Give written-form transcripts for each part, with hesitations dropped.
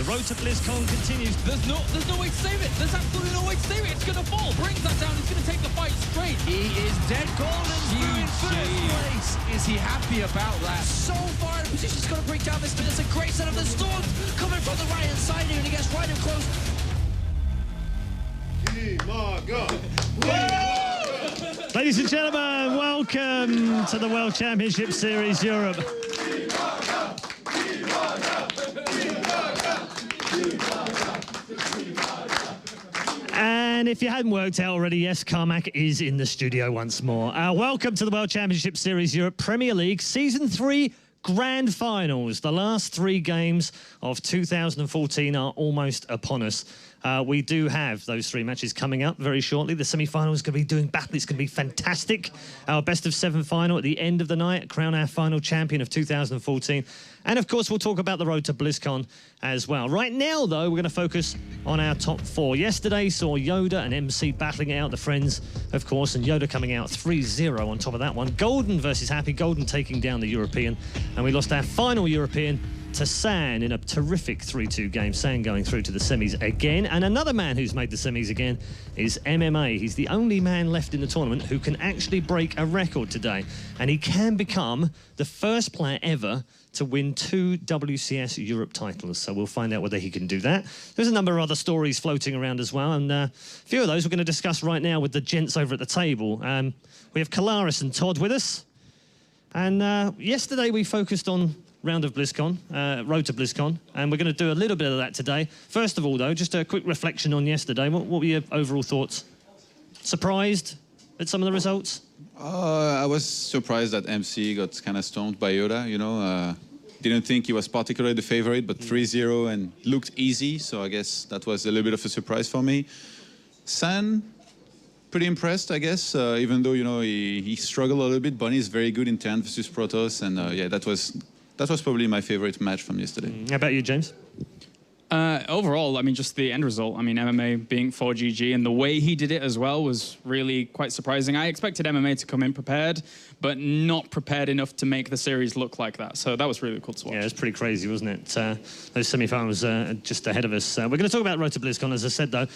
road to BlizzCon continues. There's no way to save it. There's absolutely no way to save it. It's going to fall. Brings that down. He's going to take the fight straight. He is dead golden through in first place. Is he happy about that? So far in position, he's going to break down this, but it's a great set of the storms coming from the right-hand side here, and he gets right up close. Ladies and gentlemen, welcome to the World Championship Series Europe. And if you hadn't worked out already, yes, Carmack is in the studio once more. Welcome to the World Championship Series Europe Premier League Season 3 Grand Finals. The last 3 games of 2014 are almost upon us. We do have those 3 matches coming up very shortly. The semi-final is going to be doing battle. It's going to be fantastic. Our best-of-7 final at the end of the night, crown our final champion of 2014. And, of course, we'll talk about the road to BlizzCon as well. Right now, though, we're going to focus on our top 4. Yesterday saw YoDa and MC battling it out, the friends, of course, and YoDa coming out 3-0 on top of that one. Golden versus Happy. Golden taking down the European. And we lost our final European to San in a terrific 3-2 game. San going through to the semis again. And another man who's made the semis again is MMA. He's the only man left in the tournament who can actually break a record today. And he can become the first player ever to win 2 WCS Europe titles. So we'll find out whether he can do that. There's a number of other stories floating around as well. And a few of those we're going to discuss right now with the gents over at the table. We have Kalaris and Todd with us. And yesterday we focused on round of BlizzCon, road to BlizzCon, and we're going to do a little bit of that today. First of all, though, just a quick reflection on yesterday. What were your overall thoughts? Surprised at some of the results? I was surprised that MC got kind of stomped by YoDa, you know. Didn't think he was particularly the favorite, but 3-0 and looked easy, so I guess that was a little bit of a surprise for me. San, pretty impressed, I guess, even though, you know, he struggled a little bit. Bunny is very good in Terran versus Protoss, and yeah, that was probably my favorite match from yesterday. How about you, James? Overall, I mean, just the end result. I mean, MMA being 4GG and the way he did it as well was really quite surprising. I expected MMA to come in prepared, but not prepared enough to make the series look like that. So that was really cool to watch. Yeah, it was pretty crazy, wasn't it? Those semi-finals just ahead of us. We're going to talk about Road to BlizzCon, as I said, though.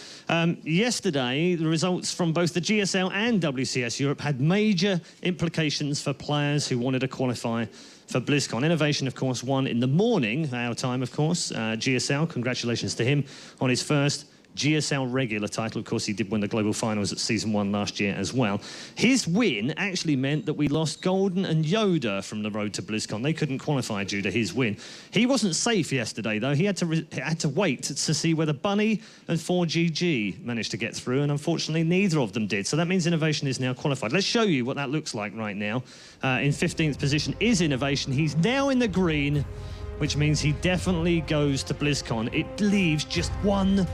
Yesterday, the results from both the GSL and WCS Europe had major implications for players who wanted to qualify for BlizzCon. Innovation, of course, won in the morning, our time, of course. GSL, congratulations to him on his first GSL regular title. Of course, he did win the Global Finals at Season 1 last year as well. His win actually meant that we lost Golden and YoDa from the road to BlizzCon. They couldn't qualify due to his win. He wasn't safe yesterday, though. He had to wait to see whether Bunny and 4GG managed to get through, and unfortunately, neither of them did. So that means Innovation is now qualified. Let's show you what that looks like right now. In 15th position is Innovation. He's now in the green, which means he definitely goes to BlizzCon. It leaves just one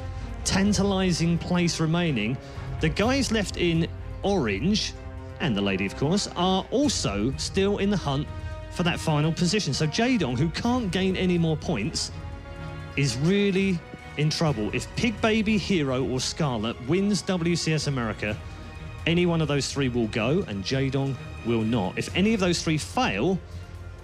tantalizing place remaining. The guys left in orange, and the lady, of course, are also still in the hunt for that final position. So Jaedong, who can't gain any more points, is really in trouble. If Pig Baby, Hero, or Scarlet wins WCS America, any one of those 3 will go, and Jaedong will not. If any of those 3 fail,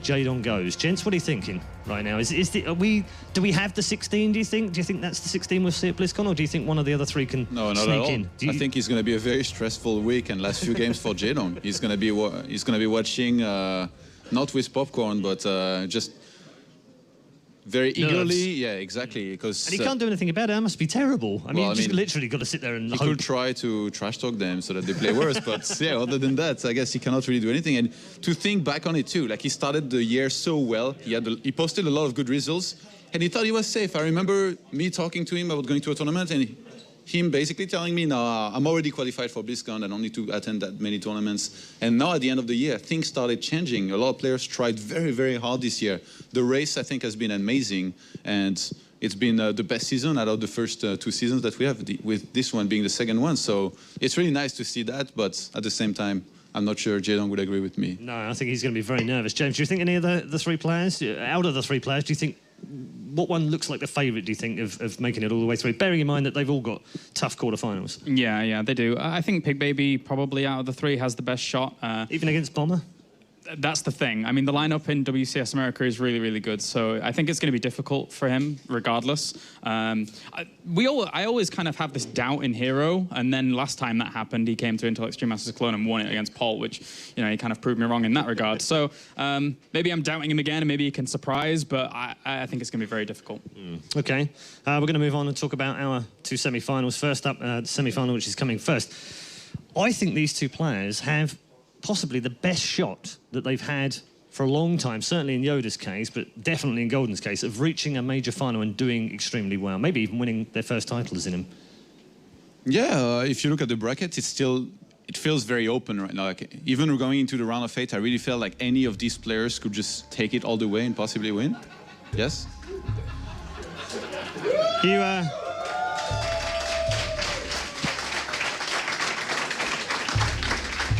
Jaedong goes. Gents, what are you thinking right now? Do we have the 16, do you think? Do you think that's the 16 we'll see at BlizzCon, or do you think one of the other 3 can sneak in? I think it's going to be a very stressful week and last few games for Jaedong. He's going to be watching, not with popcorn, but just very eagerly. Yeah, exactly. Because and he can't do anything about it. That must be terrible. I mean, just literally got to sit there and he could try to trash talk them so that they play worse. But yeah, other than that, I guess he cannot really do anything. And to think back on it too, like he started the year so well. He posted a lot of good results, and he thought he was safe. I remember me talking to him about going to a tournament, and him basically telling me, no, I'm already qualified for BlizzCon. I don't need to attend that many tournaments. And now at the end of the year, things started changing. A lot of players tried very, very hard this year. The race, I think, has been amazing. And it's been the best season out of the first 2 seasons that we have, with this one being the second one. So it's really nice to see that. But at the same time, I'm not sure Jaedong would agree with me. No, I think he's going to be very nervous. James, do you think any of the 3 players, out of the 3 players, do you think what one looks like the favourite, do you think, of making it all the way through? Bearing in mind that they've all got tough quarterfinals. Yeah, they do. I think Pig Baby probably out of the 3 has the best shot. Even against Bomber? That's the thing. I mean, the lineup in WCS America is really, really good. So I think it's going to be difficult for him, regardless. I always kind of have this doubt in Hero, and then last time that happened, he came to Intel Extreme Masters Cologne and won it against Paul, which, you know, he kind of proved me wrong in that regard. So maybe I'm doubting him again, and maybe he can surprise, but I think it's going to be very difficult. Okay, we're going to move on and talk about our two semi-finals. First up, the semi-final, which is coming first. I think these two players have possibly the best shot that they've had for a long time, certainly in YoDa's case, but definitely in Golden's case, of reaching a major final and doing extremely well, maybe even winning their first titles in them. Yeah, if you look at the bracket, it feels very open right now. Like, even going into the round of 8, I really felt like any of these players could just take it all the way and possibly win. Yes?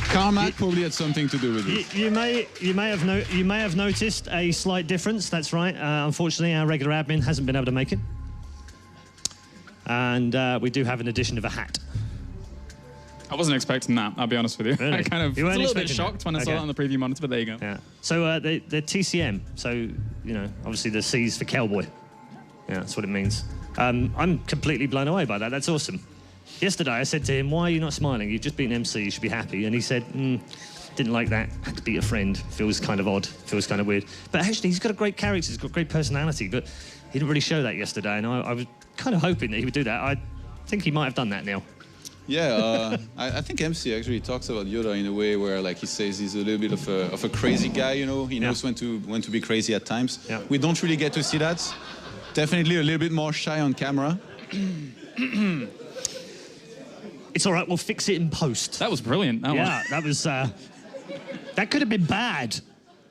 Carmack probably had something to do with it. You may have noticed a slight difference. That's right. Unfortunately, our regular admin hasn't been able to make it, and we do have an addition of a hat. I wasn't expecting that, I'll be honest with you. Really? I kind of was a little bit shocked when I saw it on the preview monitor, but there you go. Yeah. So they're TCM. So, you know, obviously the C's for cowboy. Yeah, that's what it means. I'm completely blown away by that. That's awesome. Yesterday, I said to him, why are you not smiling? You've just beaten MC, you should be happy. And he said, didn't like that. Had to beat a friend. Feels kind of odd. Feels kind of weird. But actually, he's got a great character. He's got great personality. But he didn't really show that yesterday. And I was kind of hoping that he would do that. I think he might have done that now. Yeah, I think MC actually talks about YoDa in a way where, like, he says he's a little bit of a crazy guy, you know. He knows when to be crazy at times. Yeah. We don't really get to see that. Definitely a little bit more shy on camera. It's all right, we'll fix it in post. That was brilliant. That was... that could have been bad.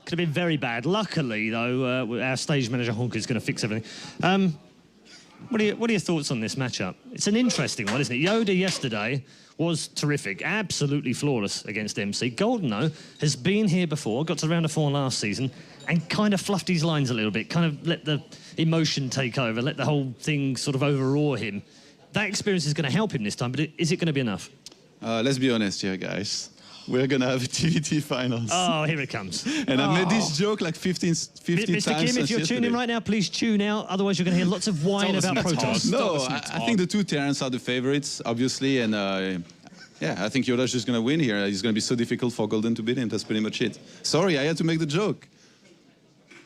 Could have been very bad. Luckily, though, our stage manager, Honk, is going to fix everything. What are your thoughts on this matchup? It's an interesting one, isn't it? YoDa yesterday was terrific, absolutely flawless against MC. Golden, though, has been here before, got to round of 4 last season, and kind of fluffed his lines a little bit, kind of let the emotion take over, let the whole thing sort of overawe him. That experience is going to help him this time, but is it going to be enough? Let's be honest here, guys. We're going to have a ZvT finals. Oh, here it comes. And I made this joke like 50 Mr. times. Kim, if you're tuning in right now, please tune out. Otherwise, you're going to hear lots of whine about Protoss. No, I think the two Terrans are the favorites, obviously. And yeah, I think YoDa's just going to win here. It's going to be so difficult for Golden to beat him. That's pretty much it. Sorry, I had to make the joke.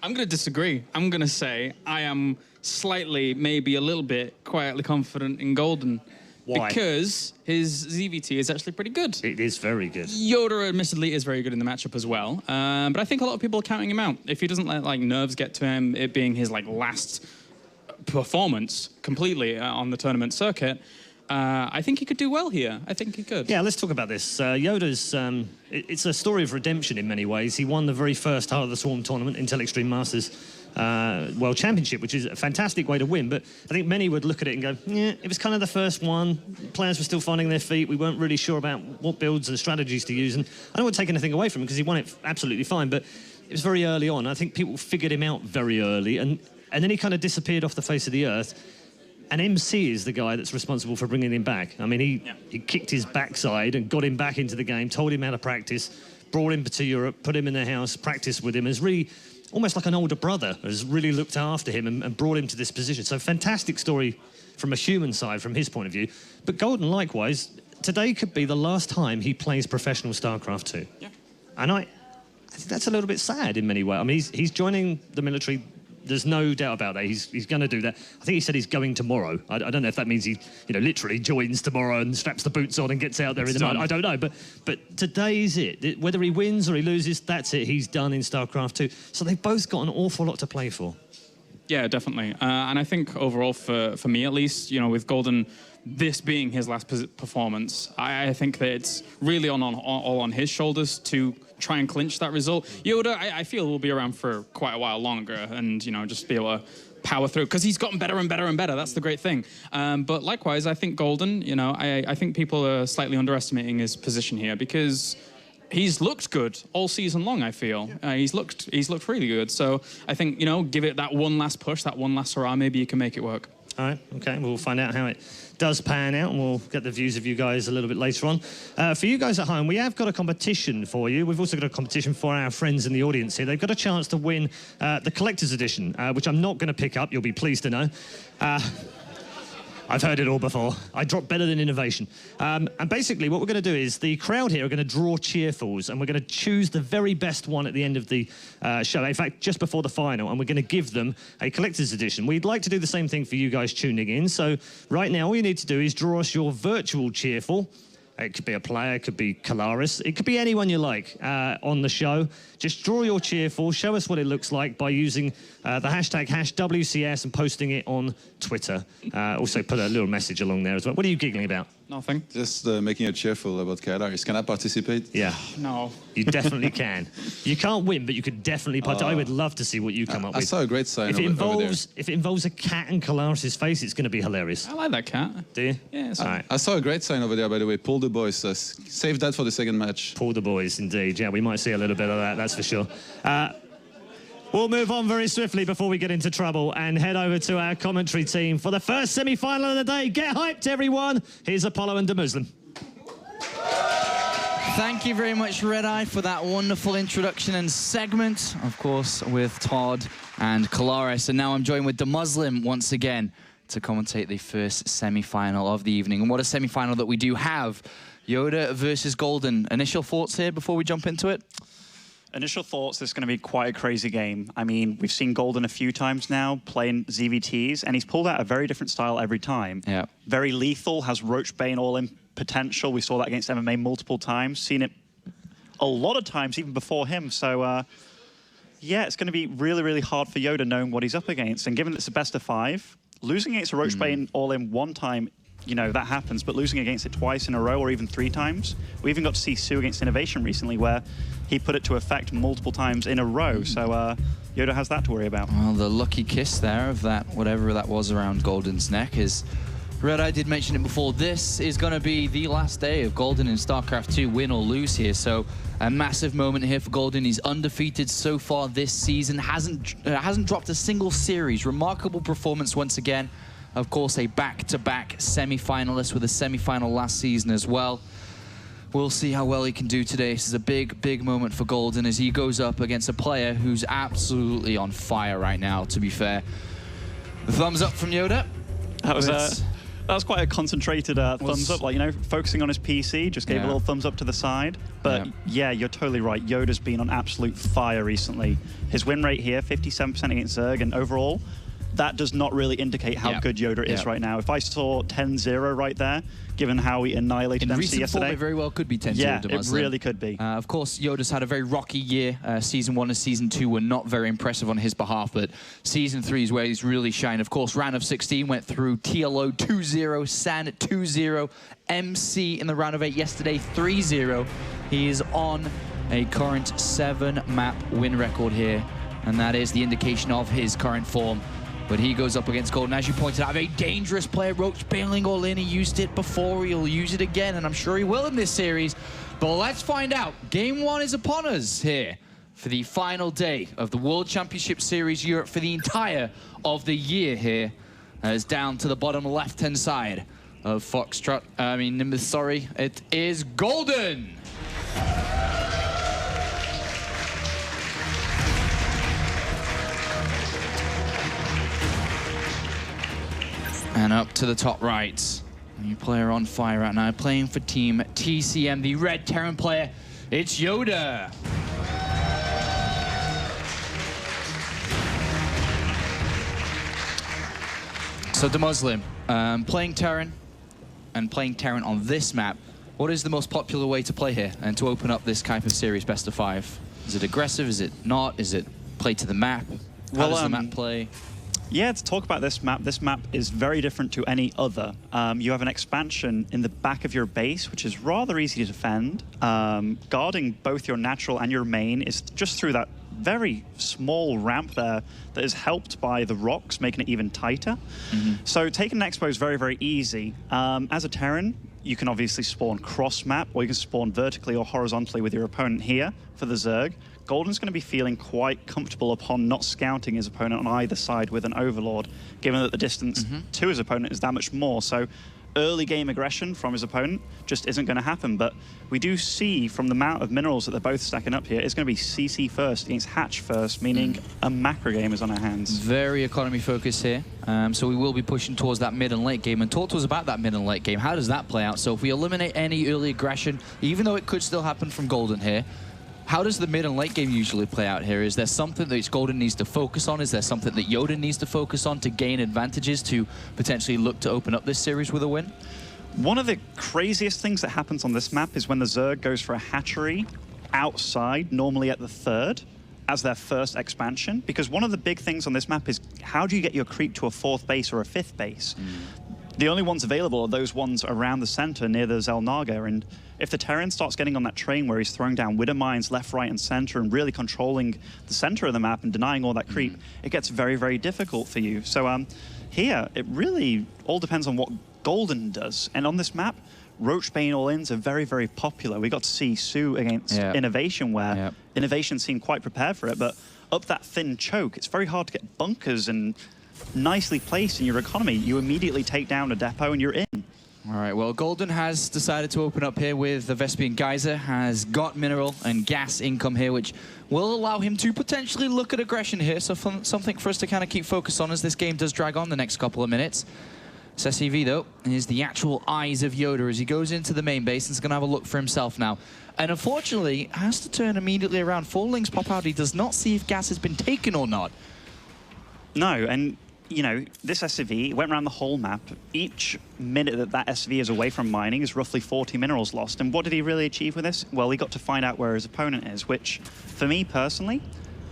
I'm going to disagree. I'm going to say I am slightly, maybe a little bit, quietly confident in Golden. Why? Because his ZvT is actually pretty good. It is very good. YoDa, admittedly, is very good in the matchup as well. But I think a lot of people are counting him out. If he doesn't let, like, nerves get to him, it being his, like, last performance completely on the tournament circuit, I think he could do well here. I think he could. Yeah, let's talk about this. YoDa's, it's a story of redemption in many ways. He won the very first Heart of the Swarm tournament, Intel Extreme Masters World Championship, which is a fantastic way to win. But I think many would look at it and go, yeah, it was kind of the first one. Players were still finding their feet. We weren't really sure about what builds and strategies to use. And I don't want to take anything away from him because he won it absolutely fine. But it was very early on. I think people figured him out very early. And then he kind of disappeared off the face of the earth. And MC is the guy that's responsible for bringing him back. I mean, he kicked his backside and got him back into the game, told him how to practice, brought him to Europe, put him in the house, practiced with him, has really, almost like an older brother, has really looked after him and brought him to this position. So fantastic story from a human side, from his point of view. But Golden, likewise, today could be the last time he plays professional StarCraft 2. Yeah. And I think that's a little bit sad in many ways. I mean, he's joining the military. There's no doubt about that. He's going to do that. I think he said he's going tomorrow. I don't know if that means he, literally joins tomorrow and straps the boots on and gets out there in the night. I don't know. But today's it. Whether he wins or he loses, that's it. He's done in StarCraft 2. So they've both got an awful lot to play for. Yeah, definitely. And I think overall, for me at least, with Golden, this being his last performance, I think that it's really all on his shoulders to try and clinch that result. YoDa, I feel, will be around for quite a while longer and, just be able to power through because he's gotten better and better and better. That's the great thing. But likewise, I think Golden, I think people are slightly underestimating his position here because he's looked good all season long, I feel. He's looked really good. So I think, give it that one last push, that one last hurrah, maybe you can make it work. All right, okay, we'll find out how it does pan out, and we'll get the views of you guys a little bit later on. For you guys at home, we have got a competition for you. We've also got a competition for our friends in the audience here. They've got a chance to win the Collector's Edition, which I'm not going to pick up, you'll be pleased to know. I've heard it all before. I drop better than innovation. And basically, what we're going to do is the crowd here are going to draw cheerfuls, and we're going to choose the very best one at the end of the show. In fact, just before the final, and we're going to give them a collector's edition. We'd like to do the same thing for you guys tuning in. So right now, all you need to do is draw us your virtual cheerful. It could be a player, it could be Kalaris, it could be anyone you like on the show. Just draw your cheerful, show us what it looks like by using the hashtag #WCS and posting it on Twitter. Also put a little message along there as well. What are you giggling about? Nothing. Just making a cheerful about Kalaris. Can I participate? Yeah. No. You definitely can. You can't win, but you could definitely participate. I would love to see what you come up with. I saw a great sign over there. If it involves a cat and Kalaris' face, it's going to be hilarious. I like that cat. Do you? Yeah, all right. I saw a great sign over there, by the way. Pull the boys. Save that for the second match. Pull the boys, indeed. Yeah, we might see a little bit of that, that's for sure. We'll move on very swiftly before we get into trouble and head over to our commentary team for the first semi-final of the day. Get hyped, everyone. Here's Apollo and DeMuslim. Thank you very much, Red Eye, for that wonderful introduction and segment, of course, with Todd and Kalaris. And now I'm joined with DeMuslim once again to commentate the first semi-final of the evening. And what a semi-final that we do have. YoDa versus Golden. Initial thoughts here before we jump into it? Initial thoughts, this is going to be quite a crazy game. I mean, we've seen Golden a few times now playing ZvTs, and he's pulled out a very different style every time. Yeah. Very lethal, has Roach Bane all-in potential. We saw that against MMA multiple times, seen it a lot of times even before him. So, yeah, it's going to be really, really hard for YoDa knowing what he's up against. And given it's a best of 5, losing against a Roach Bane all-in one time, you know, that happens, but losing against it twice in a row or even 3 times. We even got to see Sue against Innovation recently where he put it to effect multiple times in a row. So YoDa has that to worry about. Well, the lucky kiss there of that, whatever that was around Golden's neck is, Red Eye did mention it before, this is going to be the last day of Golden in StarCraft 2, win or lose here. So a massive moment here for Golden. He's undefeated so far this season, hasn't dropped a single series. Remarkable performance once again. Of course, a back-to-back semi-finalist with a semi-final last season as well. We'll see how well he can do today. This is a big, big moment for Golden as he goes up against a player who's absolutely on fire right now, to be fair. Thumbs up from YoDa. That was quite a concentrated thumbs up, like, you know, focusing on his PC, just gave a little thumbs up to the side. But yeah, you're totally right. YoDa's been on absolute fire recently. His win rate here, 57% against Zerg, and overall, that does not really indicate how good YoDa is right now. If I saw 10-0 right there, given how he annihilated MC yesterday. Form, it very well could be 10-0. Yeah, it really could be. Of course, YoDa's had a very rocky year. Season 1 and Season 2 were not very impressive on his behalf, but Season 3 is where he's really shined. Of course, round of 16 went through TLO 2-0, San 2-0, MC in the round of 8 yesterday 3-0. He is on a current 7-map win record here, and that is the indication of his current form. But he goes up against Golden, as you pointed out, a very dangerous player. Roach bailing all in. He used it before. He'll use it again, and I'm sure he will in this series. But let's find out. Game 1 is upon us here for the final day of the World Championship Series Europe for the entire of the year here. As down to the bottom left-hand side of Foxtrot. Nimbus, sorry. It is Golden. And up to the top right, new player on fire right now, playing for Team TCM, the Red Terran player, it's YoDa. So DeMuslim, playing Terran and playing Terran on this map, what is the most popular way to play here and to open up this type of series, best of 5? Is it aggressive, is it not? Is it play to the map? How does the map play? Yeah, to talk about this map is very different to any other. You have an expansion in the back of your base, which is rather easy to defend. Guarding both your natural and your main is just through that very small ramp there that is helped by the rocks, making it even tighter. So taking an expo is very, very easy. As a Terran, you can obviously spawn cross-map, or you can spawn vertically or horizontally with your opponent here for the Zerg. Golden's going to be feeling quite comfortable upon not scouting his opponent on either side with an Overlord, given that the distance to his opponent is that much more. So early game aggression from his opponent just isn't going to happen. But we do see from the amount of minerals that they're both stacking up here, it's going to be CC first against Hatch first, meaning a macro game is on our hands. Very economy focused here. So we will be pushing towards that mid and late game. And talk to us about that mid and late game. How does that play out? So if we eliminate any early aggression, even though it could still happen from Golden here, how does the mid and late game usually play out here? Is there something that Golden needs to focus on? Is there something that YoDa needs to focus on to gain advantages to potentially look to open up this series with a win? One of the craziest things that happens on this map is when the Zerg goes for a hatchery outside, normally at the third, as their first expansion. Because one of the big things on this map is how do you get your creep to a 4th base or a 5th base? The only ones available are those ones around the center near the Zelnaga, and if the Terran starts getting on that train where he's throwing down Widow Mines left, right, and center and really controlling the center of the map and denying all that creep, it gets very, very difficult for you. So here, it really all depends on what Golden does. And on this map, Roachbane all-ins are very, very popular. We got to see Sue against Innovation, where Innovation seemed quite prepared for it, but up that thin choke, it's very hard to get bunkers and nicely placed in your economy. You immediately take down a depot and you're in. All right, well, Golden has decided to open up here with the Vespian Geyser, has got mineral and gas income here, which will allow him to potentially look at aggression here, so something for us to kind of keep focus on as this game does drag on the next couple of minutes. SCV, though, is the actual eyes of YoDa as he goes into the main base and is going to have a look for himself now. And unfortunately, has to turn immediately around. 4 links pop out. He does not see if gas has been taken or not. No, and you know, this SCV went around the whole map. Each minute that that SCV is away from mining is roughly 40 minerals lost. And what did he really achieve with this? Well, he got to find out where his opponent is, which, for me personally,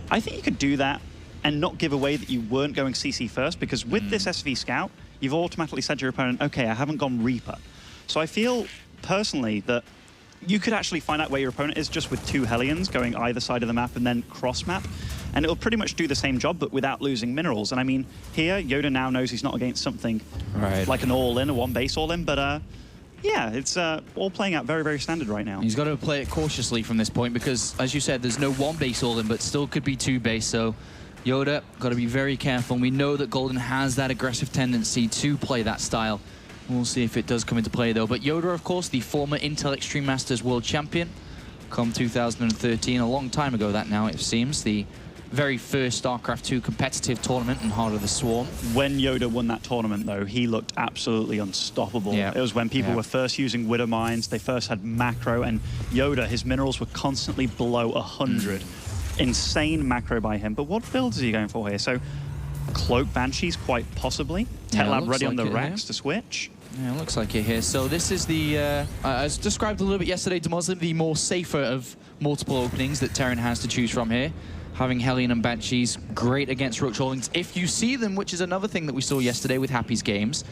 I think you could do that and not give away that you weren't going CC first, because with this SCV scout, you've automatically said to your opponent, okay, I haven't gone Reaper. So I feel, personally, that you could actually find out where your opponent is just with 2 Hellions going either side of the map and then cross-map. And it'll pretty much do the same job, but without losing minerals. And I mean, here, YoDa now knows he's not against something like an all-in, a 1-base all-in, but yeah, it's all playing out very, very standard right now. He's got to play it cautiously from this point because, as you said, there's no 1-base all-in, but still could be 2-base, so YoDa got to be very careful. And we know that Golden has that aggressive tendency to play that style. We'll see if it does come into play, though. But YoDa, of course, the former Intel Extreme Masters World Champion, come 2013, a long time ago that now, it seems, the very first StarCraft 2 competitive tournament in Heart of the Swarm. When YoDa won that tournament, though, he looked absolutely unstoppable. Yeah. It was when people were first using Widow Mines, they first had macro, and YoDa, his minerals were constantly below 100. Insane macro by him. But what builds is he going for here? So, Cloak Banshees, quite possibly. Tetlab ready on the racks to switch. Yeah, it looks like it here. So this is the, as described a little bit yesterday to Muslim, the more safer of multiple openings that Terran has to choose from here. Having Hellion and Banshees, great against Roach Holdings if you see them, which is another thing that we saw yesterday with Happy's games.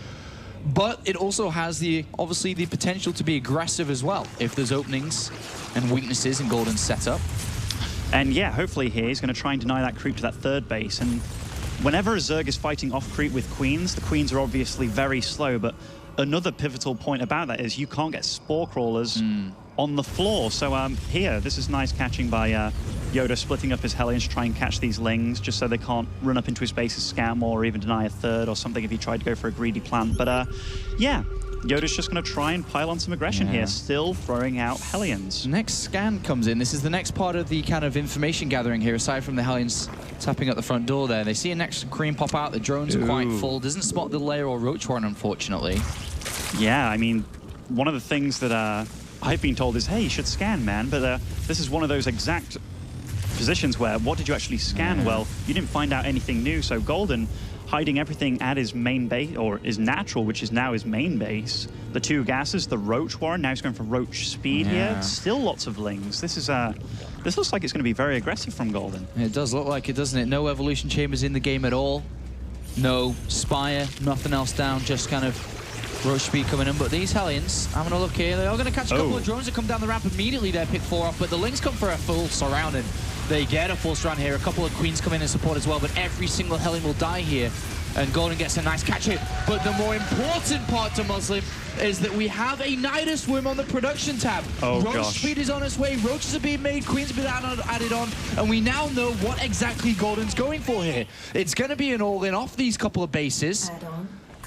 But it also has obviously the potential to be aggressive as well if there's openings and weaknesses in Golden's setup. And yeah, hopefully here he's going to try and deny that creep to that 3rd base. And whenever a Zerg is fighting off creep with Queens, the Queens are obviously very slow, but another pivotal point about that is you can't get Spore Crawlers on the floor. So here, this is nice catching by YoDa, splitting up his Hellions to try and catch these Lings, just so they can't run up into his base and scam or even deny a 3rd or something if he tried to go for a greedy plant. But yeah, YoDa's just going to try and pile on some aggression here, still throwing out Hellions. Next scan comes in. This is the next part of the kind of information gathering here, aside from the Hellions tapping at the front door there. They see a next Cream pop out. The drones are quite full. Doesn't spot the Lair or Roach Warren, unfortunately. Yeah, I mean, one of the things that I've been told is, hey, you should scan, man. But this is one of those exact positions where, what did you actually scan? Well, you didn't find out anything new. So Golden hiding everything at his main base, or his natural, which is now his main base. The 2 gases, the Roach Warren, now he's going for Roach Speed here. Still lots of Lings. This is this looks like it's going to be very aggressive from Golden. It does look like it, doesn't it? No Evolution Chambers in the game at all. No Spire, nothing else down, just kind of Roach Speed coming in. But these Hellions, having a look here, they are going to catch a couple of drones that come down the ramp immediately there, pick 4 off, but the Lings come for a full surround, and they get a full surround here. A couple of Queens come in and support as well, but every single Hellion will die here, and Golden gets a nice catch hit. But the more important part to Muslim is that we have a Nidus Worm on the production tab. Oh, Roach gosh. speed is on its way, roaches are being made, queens are being added on, and we now know what exactly Golden's going for here. It's going to be an all-in off these couple of bases.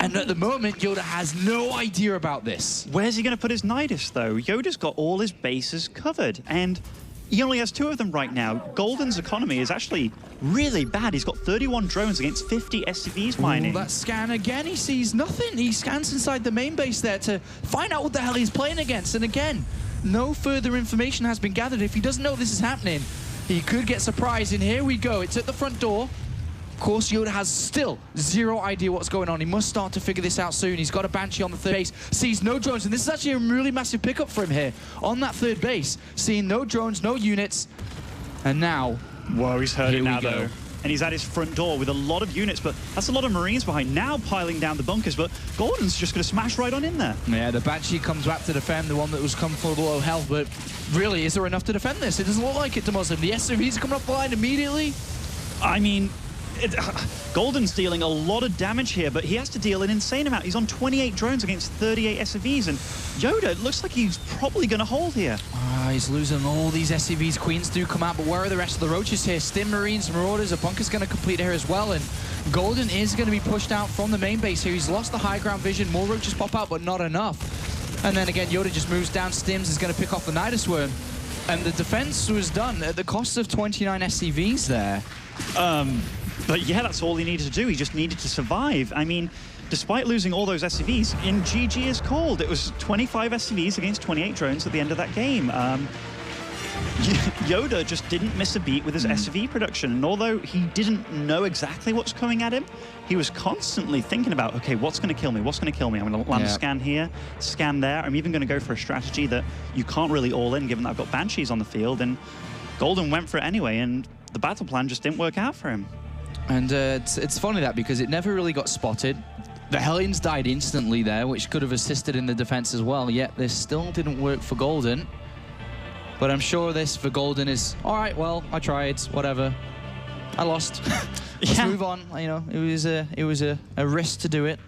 And at the moment, YoDa has no idea about this. Where's he going to put his Nidus, though? YoDa's got all his bases covered, and he only has 2 of them right now. Golden's economy is actually really bad. He's got 31 drones against 50 SCVs mining. That scan again, he sees nothing. He scans inside the main base there to find out what the hell he's playing against. And again, no further information has been gathered. If he doesn't know this is happening, he could get surprised. And here we go. It's at the front door. Of course, YoDa has still zero idea what's going on. He must start to figure this out soon. He's got a Banshee on the third base, sees no drones, and this is actually a really massive pickup for him here on that third base. Seeing no drones, no units, and now... Whoa, he's heard Here it we now, go. though. And he's at his front door with a lot of units, but that's a lot of Marines behind, now piling down the bunkers, but Golden's just going to smash right on in there. Yeah, the Banshee comes back to defend, the one that was come for low health, but really, is there enough to defend this? It doesn't look like it to Muslim. The SCVs are coming up the line immediately. I mean, Golden's dealing a lot of damage here, but he has to deal an insane amount. He's on 28 drones against 38 SCVs, and YoDa, it looks like he's probably going to hold here. He's losing all these SCVs. Queens do come out, but where are the rest of the roaches here? Stim Marines, Marauders, a bunker's going to complete here as well, and Golden is going to be pushed out from the main base here. He's lost the high ground vision. More roaches pop out, but not enough. And then again, YoDa just moves down. Stims is going to pick off the Nidus Worm, and the defense was done at the cost of 29 SCVs there. But yeah, that's all he needed to do. He just needed to survive. I mean, despite losing all those SCVs, in GG is called. It was 25 SCVs against 28 drones at the end of that game. YoDa just didn't miss a beat with his SCV production. And although he didn't know exactly what's coming at him, he was constantly thinking about, okay, what's going to kill me? What's going to kill me? I'm going to land a scan here, scan there. I'm even going to go for a strategy that you can't really all in, given that I've got Banshees on the field. And Golden went for it anyway, and the battle plan just didn't work out for him. And it's funny that because it never really got spotted. The Hellions died instantly there, which could have assisted in the defense as well, yet this still didn't work for Golden. But I'm sure this for Golden is, all right, well, I tried, whatever. I lost. Let's move on. You know, it was a risk to do it.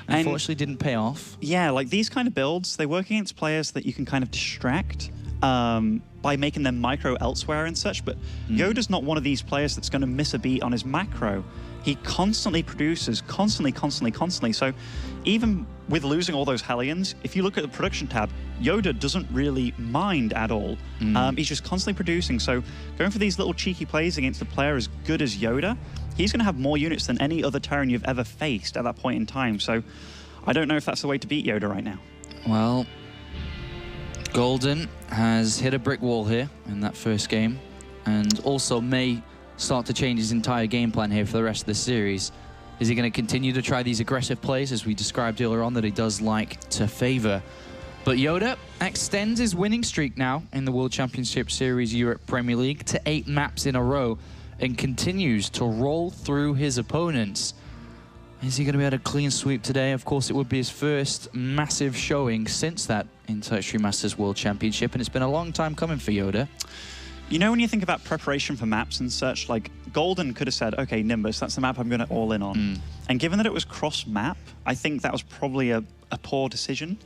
Unfortunately, didn't pay off. Yeah, like these kind of builds, they work against players that you can kind of distract by making them micro elsewhere and such, but YoDa's not one of these players that's going to miss a beat on his macro. He constantly produces, constantly. So even with losing all those Hellions, if you look at the production tab, YoDa doesn't really mind at all. He's just constantly producing. So going for these little cheeky plays against a player as good as YoDa, he's going to have more units than any other Terran you've ever faced at that point in time. So I don't know if that's the way to beat YoDa right now. Well, Golden has hit a brick wall here in that first game, and also may start to change his entire game plan here for the rest of the series. Is he going to continue to try these aggressive plays, as we described earlier on, that he does like to favor? But YoDa extends his winning streak now in the World Championship Series Europe Premier League to 8 maps in a row and continues to roll through his opponents. Is he going to be able to clean sweep today? Of course, it would be his first massive showing since that Intertouch Masters World Championship, and it's been a long time coming for YoDa. You know, when you think about preparation for maps and such, like Golden could have said, okay, Nimbus, that's the map I'm going to all in on. And given that it was cross-map, I think that was probably a poor decision.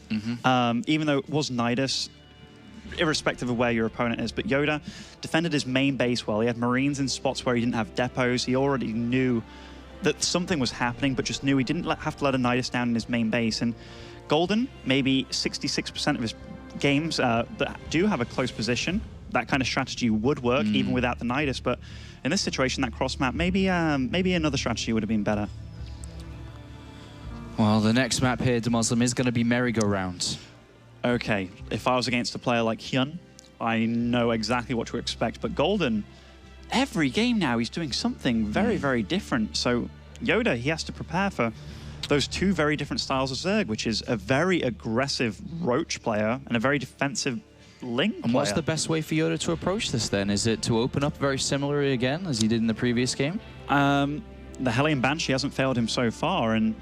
Even though it was Nidus, irrespective of where your opponent is. But YoDa defended his main base well. He had Marines in spots where he didn't have depots. He already knew that something was happening, but just knew he didn't have to let a Nidus down in his main base. And Golden, maybe 66% of his games that do have a close position, that kind of strategy would work even without the Nidus. But in this situation, that cross map, maybe another strategy would have been better. Well, the next map here to Muslim is going to be merry-go-round. Okay, if I was against a player like Hyun, I know exactly what to expect. But Golden, every game now, he's doing something very, very different. So YoDa, he has to prepare for those 2 very different styles of Zerg, which is a very aggressive Roach player and a very defensive Ling player. And what's the best way for YoDa to approach this then? Is it to open up very similarly again as he did in the previous game? The Hellion Banshee hasn't failed him so far, and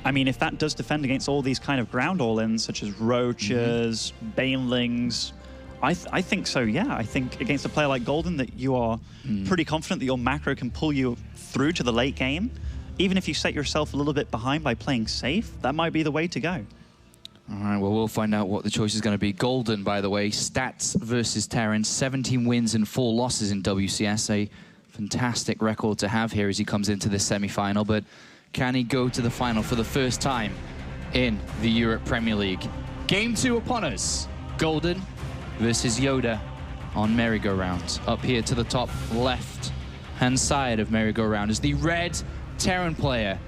I mean, if that does defend against all these kind of ground all-ins, such as Roaches, Banelings, I think so, yeah. I think against a player like Golden that you are pretty confident that your macro can pull you through to the late game. Even if you set yourself a little bit behind by playing safe, that might be the way to go. All right, well, we'll find out what the choice is going to be. Golden, by the way, stats versus Terran, 17 wins and 4 losses in WCS. A fantastic record to have here as he comes into this semi-final, but can he go to the final for the first time in the Europe Premier League? Game 2 upon us. Golden versus YoDa on merry-go-round. Up here to the top left-hand side of merry-go-round is the red Terran player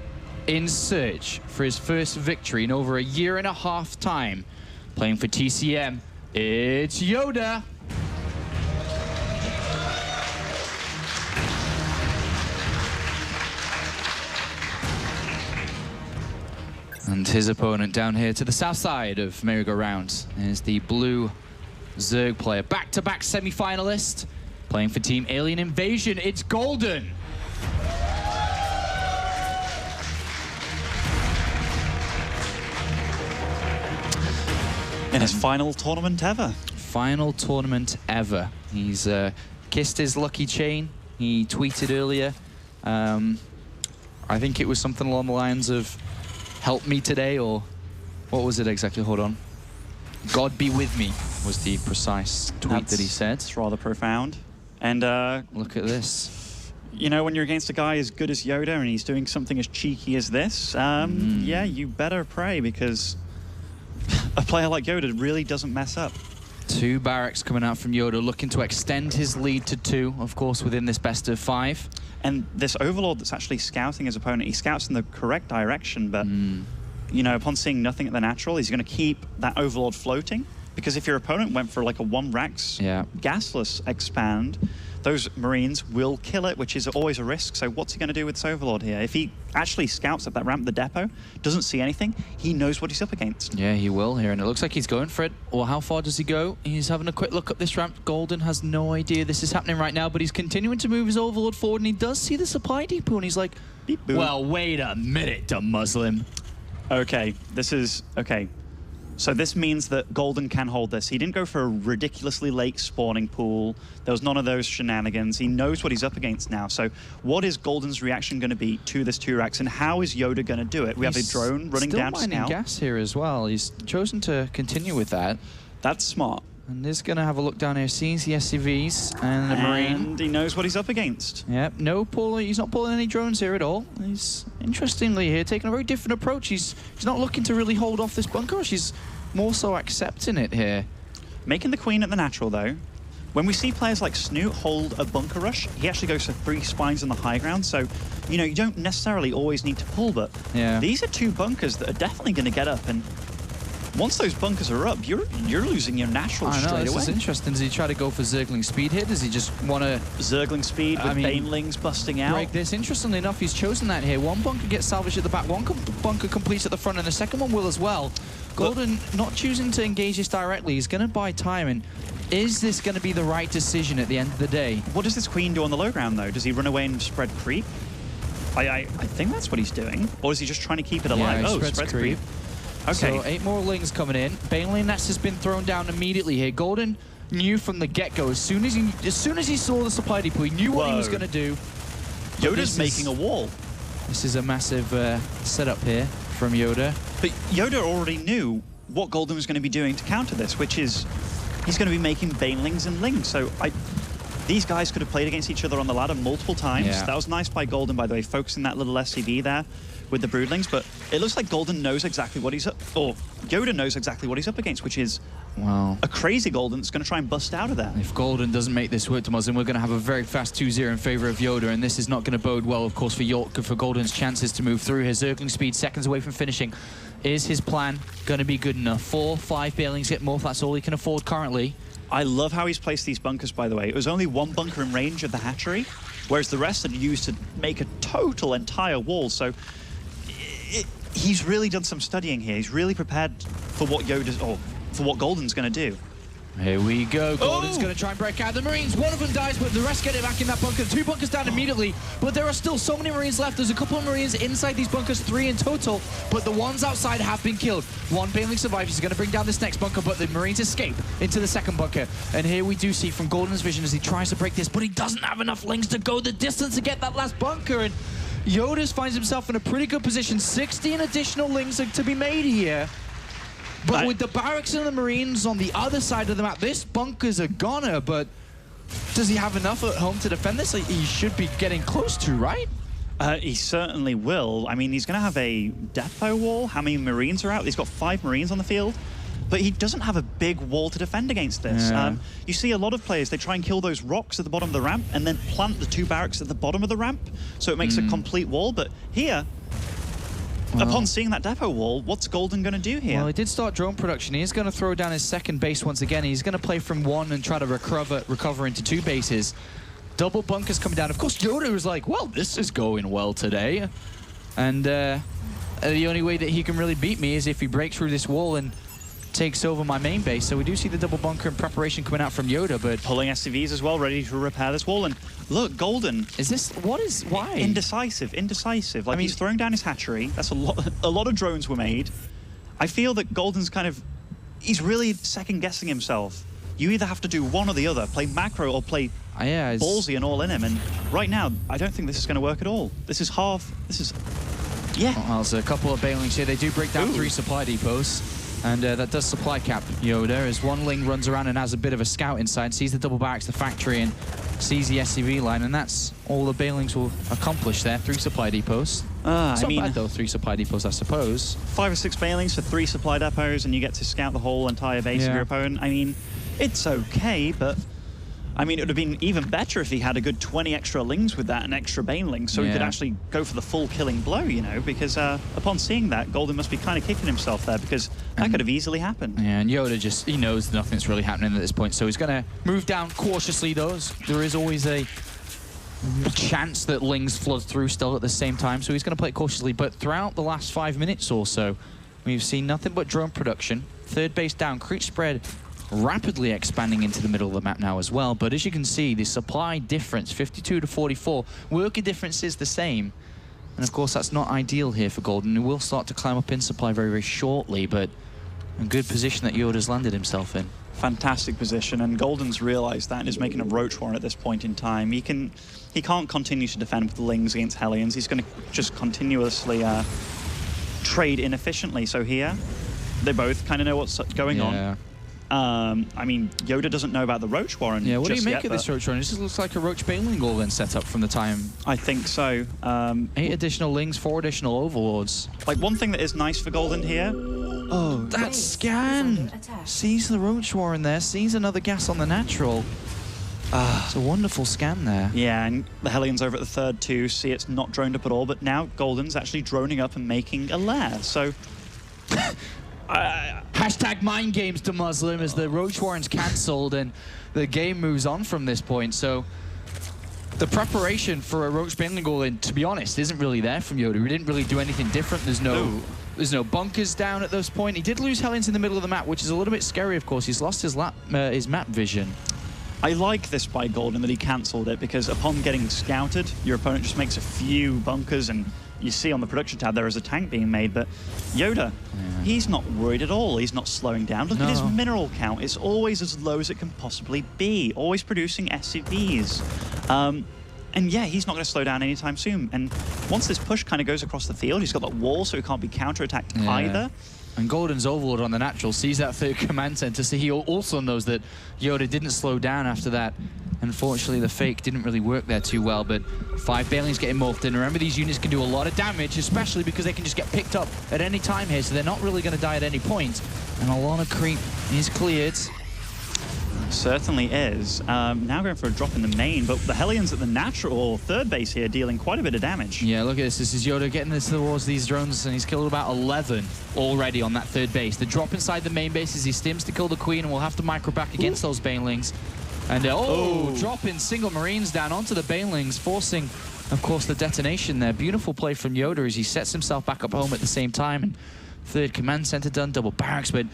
in search for his first victory in over a year and a half time. Playing for TCM, it's YoDa. And his opponent down here to the south side of merry-go-round is the blue Zerg player. Back-to-back semi-finalist, playing for Team Alien Invasion, it's Golden. In his final tournament ever. Final tournament ever. He's kissed his lucky chain. He tweeted earlier. I think it was something along the lines of, help me today, or what was it exactly? Hold on. God be with me was the precise tweet that he said. It's rather profound. And look at this. You know, when you're against a guy as good as YoDa and he's doing something as cheeky as this, yeah, you better pray, because a player like YoDa really doesn't mess up. 2 barracks coming out from YoDa, looking to extend his lead to 2, of course, within this best of 5. And this Overlord that's actually scouting his opponent, he scouts in the correct direction, but, you know, upon seeing nothing at the natural, he's going to keep that Overlord floating. Because if your opponent went for like a 1-Rax gasless expand, those Marines will kill it, which is always a risk. So what's he going to do with this Overlord here? If he actually scouts at that ramp, the depot, doesn't see anything, he knows what he's up against. Yeah, he will here, and it looks like he's going for it. Or how far does he go? He's having a quick look up this ramp. Golden has no idea this is happening right now, but he's continuing to move his Overlord forward, and he does see the supply depot, and he's like, Beep, boop. well, wait a minute, dumb Muslim. Okay, this is, okay. So this means that Golden can hold this. He didn't go for a ridiculously late spawning pool. There was none of those shenanigans. He knows what he's up against now. So what is Golden's reaction going to be to this 2-Rax, and how is YoDa going to do it? We have a drone running down to still mining scout. gas here as well. He's chosen to continue with that. That's smart. And he's going to have a look down here, sees the SCVs and the Marine. And he knows what he's up against. Yep, he's not pulling any drones here at all. He's, interestingly here, taking a very different approach. He's not looking to really hold off this bunker rush. He's more so accepting it here. Making the Queen at the natural, though. When we see players like Snoot hold a bunker rush, he actually goes for 3 spines on the high ground. So, you know, you don't necessarily always need to pull, but these are 2 bunkers that are definitely going to get up. And once those bunkers are up, you're losing your natural straight away. This is interesting. Does he try to go for Zergling speed here? Does he just want to... Zergling speed with Banelings busting out? Break this. Interestingly enough, he's chosen that here. 1 bunker gets salvaged at the back, 1 bunker completes at the front, and the second one will as well. Golden not choosing to engage this directly. He's going to buy time, and is this going to be the right decision at the end of the day? What does this Queen do on the low ground, though? Does he run away and spread creep? I think that's what he's doing. Or is he just trying to keep it alive? Yeah, oh, spreads creep. Okay. So 8 more Lings coming in. Baneling Nest has been thrown down immediately here. Golden knew from the get-go, as soon as he saw the supply depot, he knew what he was going to do. YoDa's making a wall. This is a massive setup here from YoDa. But YoDa already knew what Golden was going to be doing to counter this, which is he's going to be making Banelings and Lings. So these guys could have played against each other on the ladder multiple times. Yeah. That was nice by Golden, by the way, focusing that little SCV there with the Broodlings. But it looks like Golden knows exactly what he's up, or YoDa knows exactly what he's up against, which is a crazy Golden that's going to try and bust out of there. If Golden doesn't make this work to Muslim, we're going to have a very fast 2-0 in favor of YoDa, and this is not going to bode well, of course, for Golden's chances to move through. His Zergling speed, seconds away from finishing. Is his plan going to be good enough? 4, 5 Banelings get more. That's all he can afford currently. I love how he's placed these bunkers, by the way. It was only 1 bunker in range of the hatchery, whereas the rest are used to make a total entire wall. So he's really done some studying here. He's really prepared for what YoDa's, or for what Golden's going to do. Here we go. Golden's going to try and break out the Marines. 1 of them dies, but the rest get it back in that bunker. 2 bunkers down immediately, but there are still so many Marines left. There's a couple of Marines inside these bunkers, 3 in total, but the ones outside have been killed. 1 Baneling survives. He's going to bring down this next bunker, but the Marines escape into the second bunker. And here we do see from Golden's vision as he tries to break this, but he doesn't have enough Lings to go the distance to get that last bunker. And YoDa finds himself in a pretty good position. 16 additional Lings are to be made here. But with the barracks and the Marines on the other side of the map, this bunker's a goner, but does he have enough at home to defend this? Like, he should be getting close to, right? He certainly will. I mean, he's going to have a depot wall. How many Marines are out? He's got 5 Marines on the field. But he doesn't have a big wall to defend against this. Yeah. You see a lot of players, they try and kill those rocks at the bottom of the ramp and then plant the 2 barracks at the bottom of the ramp, so it makes a complete wall. But here, upon seeing that depot wall, what's Golden going to do here? Well, he did start drone production. He's going to throw down his second base once again. He's going to play from 1 and try to recover into 2 bases. Double bunkers coming down. Of course, YoDa was like, well, this is going well today. And the only way that he can really beat me is if he breaks through this wall and takes over my main base. So we do see the double bunker in preparation coming out from YoDa, but pulling SCVs as well, ready to repair this wall. And look, Golden. Is this, why? Indecisive. Like, I mean, he's throwing down his hatchery. That's a lot of drones were made. I feel that Golden's kind of, he's really second guessing himself. You either have to do one or the other, play macro or play ballsy and all in him. And right now, I don't think this is going to work at all. This is half, yeah. Well, there's a couple of bailings here. They do break down 3 supply depots. And that does supply cap YoDa as one Ling runs around and has a bit of a scout inside, sees the double barracks, the factory, and sees the SCV line, and that's all the bailings will accomplish there. 3 supply depots. It's not bad though, 3 supply depots, I suppose. 5 or 6 bailings for 3 supply depots, and you get to scout the whole entire base of your opponent. I mean, it's okay, but I mean, it would have been even better if he had a good 20 extra Lings with that and extra Banelings, so he could actually go for the full killing blow, you know, because upon seeing that, Golden must be kind of kicking himself there, because that could have easily happened. Yeah, and YoDa just, he knows nothing's really happening at this point, so he's going to move down cautiously, though. There is always a chance that Lings flood through still at the same time, so he's going to play it cautiously. But throughout the last 5 minutes or so, we've seen nothing but drone production. 3rd base down, creep spread rapidly expanding into the middle of the map now as well. But as you can see, the supply difference, 52 to 44, worker difference is the same. And of course, that's not ideal here for Golden, who will start to climb up in supply very, very shortly, but a good position that YoDa's landed himself in. Fantastic position, and Golden's realized that and is making a Roach Warren at this point in time. He can't continue to defend with the Lings against Hellions. He's going to just continuously trade inefficiently. So here, they both kind of know what's going on. I mean, YoDa doesn't know about the Roach Warren. Yeah, what do you make of this Roach Warren? This looks like a Roach Baneling all then set up from the time. I think so. 8 additional Lings, 4 additional Overlords. Like, one thing that is nice for Golden here. Oh, that scan! Sees the Roach Warren there, sees another gas on the natural. It's a wonderful scan there. Yeah, and the Hellions over at the 3rd too see it's not droned up at all, but now Golden's actually droning up and making a lair, so... Hashtag mind games to Muslim as the Roach Warren's cancelled and the game moves on from this point. So the preparation for a Roach Baneling goal, to be honest, isn't really there from YoDa. We didn't really do anything different. There's no bunkers down at this point. He did lose Hellions in the middle of the map, which is a little bit scary, of course. He's lost his map vision. I like this by Golden that he cancelled it, because upon getting scouted, your opponent just makes a few bunkers, and you see on the production tab there is a tank being made, but YoDa, he's not worried at all. He's not slowing down. Look at his mineral count. It's always as low as it can possibly be, always producing SCVs. And yeah, he's not going to slow down anytime soon. And once this push kind of goes across the field, he's got that wall, so he can't be counterattacked either. And Golden's Overlord on the natural sees that 3rd command center, so he also knows that YoDa didn't slow down after that. Unfortunately, the fake didn't really work there too well, but 5 Banelings getting morphed in. Remember, these units can do a lot of damage, especially because they can just get picked up at any time here, so they're not really going to die at any point. And a lot of creep is cleared. Certainly is. Now going for a drop in the main, but the Hellions at the natural 3rd base here dealing quite a bit of damage. Yeah, look at this. This is YoDa getting this towards these drones, and he's killed about 11 already on that 3rd base. The drop inside the main base as he stims to kill the Queen, and we'll have to micro back against those Banelings. And dropping single Marines down onto the Banelings, forcing, of course, the detonation there. Beautiful play from YoDa as he sets himself back up home at the same time. And 3rd command center done, double barracks, but